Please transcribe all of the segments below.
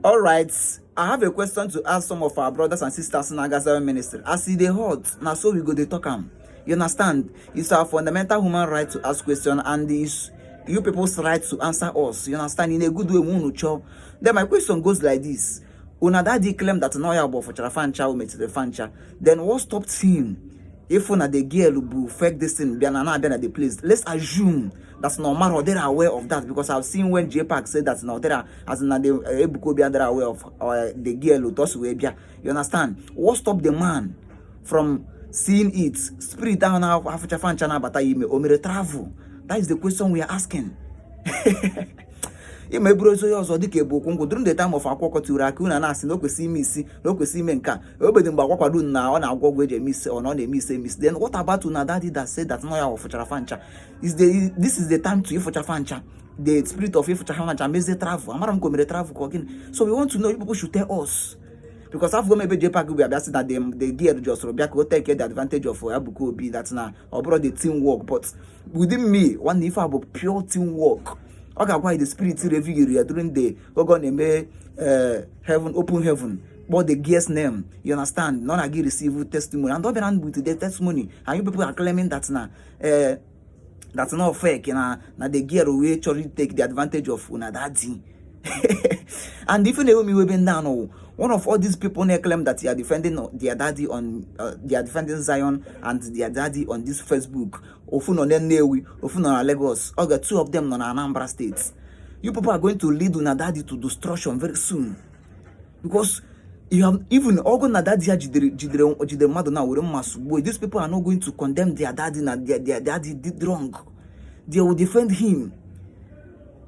All right, I have a question to ask some of our brothers and sisters in Agazawa ministry. As they hot, now so we go they talk am. You understand? It's our fundamental human right to ask questions, and it's you people's right to answer us. You understand? In a good way, then my question goes like this: Una daddy claim that now you about for fancha or the fancha. Then what stopped him? If una the girl who fake this thing, be at the place. Let's assume that's normal or they're aware of that, because I've seen when J-Pack said that's not there as in the Ebuka be aware of the girl who does Webia. You understand? What stopped the man from seeing it? Spirit down now after fanchana bataime or mere travel. That is the question we are asking. During the time of Akwoko to Rakuna, and no see me see, no see menka. Nobody Bakwadu now on our go with a miss or not a miss. Then what about Unadadi that said that no for Chafancha? This is the time to you for Chafancha. The spirit of you for Chafancha makes the travel. I'm going to travel again. So we want to know if people should tell us. Because I've got maybe J-Pack will be asking that the gear just will take the advantage of Ebuka be that now or brought the teamwork. But within me, one if about pure teamwork. Okay, why the spirit reveal during the heaven, open heaven, but the guest name, you understand? None again receive testimony. And don't with the testimony. And you people are claiming that's that's not fake, now the gear will actually take the advantage of Unadadi. And if you know me, we've been down. One of all these people they claim that they are defending their daddy on they are defending Zion and their daddy on this Facebook. Often on Newi, often on Lagos. Okay, two of them on Anambra State. You people are going to lead Unadadi to destruction very soon. Because you have even Ogo Nadadi Jidre Madonna with these people are not going to condemn their daddy and their daddy did wrong. They will defend him.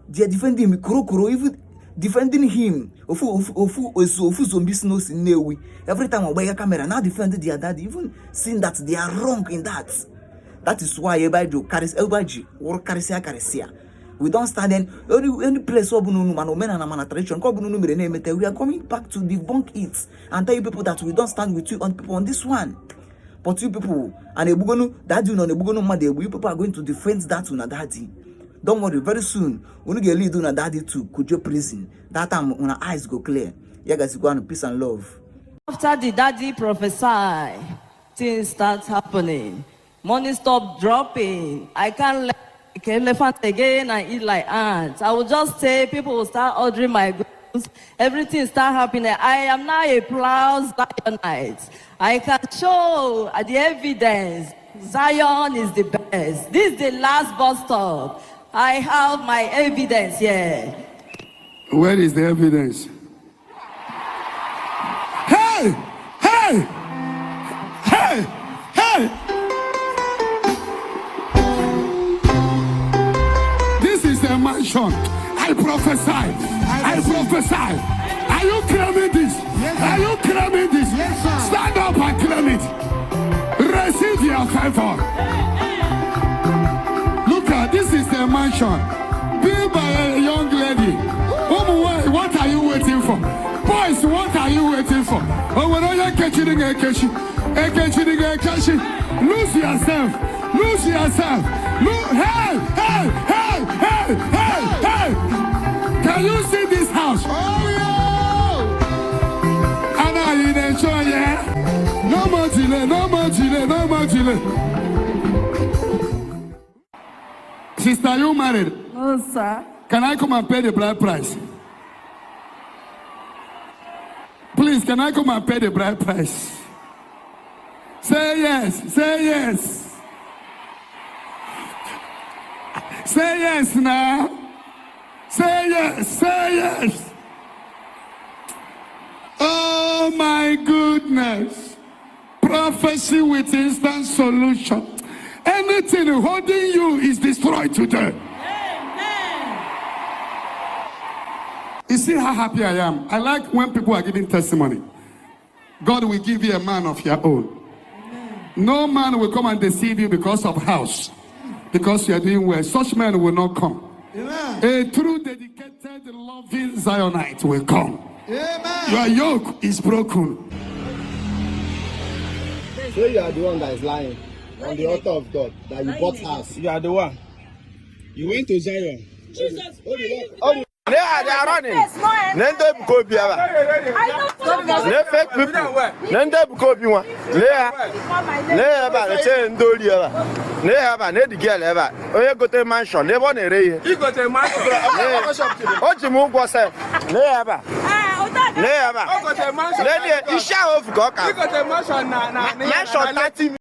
They are defending him, Kuro, even defending him. Ofu zombies knows in Newi. Every time I buy a camera, now defending their daddy, even seeing that they are wrong in that. That is why everybody carries everybody or carisia. We don't stand in any place where tradition. We are coming back to debunk it and tell you people that we don't stand with you on people on this one. But you people and Ebugonu, that you know Ebugonu Made, you people are going to defend that Unadadi. Don't worry, very soon when you get lead Unadadi to Kujo prison. That time when our eyes go clear. Yeah, guys, go on peace and love. After the daddy prophesy, things start happening. Money stop dropping. I can't let elephant again and eat like ants. I will just say people will start ordering my goods. Everything start happening. I am now a proud Zionite. I can show the evidence. Zion is the best. This is the last bus stop. I have my evidence here. Where is the evidence? Hey! Hey! Hey! Hey! This is the mansion. I prophesy. I prophesy. Are you claiming this? Yes, are you claiming this? Yes, sir. Stand up and claim it. Receive your favor. Look at this is the mansion built by a young lady. What are you waiting for? Boys, what are you waiting for? Oh, when you're catching a lose yourself. Lose yourself. Hey, hey, hey, hey, hey, hey. Can you see this house? Oh, yeah. And are you enjoying it? No more delay, no more delay, no more delay. Sister, are you married? No, sir. Can I come and pay the bride price? Please, can I come and pay the bride price? Say yes, say yes. Say yes now. Say yes, say yes. Oh my goodness. Prophecy with instant solution. Anything holding you is destroyed today. You see how happy I am? I like when people are giving testimony. God will give you a man of your own. Amen. No man will come and deceive you because of house. Because you are doing well. Such men will not come. Amen. A true, dedicated, loving Zionite will come. Amen. Your yoke is broken. So you are the one that is lying on the altar of God, that you bought us. You are the one. You went to Zion. Jesus. They are running. Then they go be aba. They fake people. Then they go be one. They aba. They say ndoli aba. They aba. They the girl aba. Oye go to mansion. They want a ray. He go to mansion. Oji mu go say. They aba. They aba. They isha of go. He go to mansion na. Mansion 30.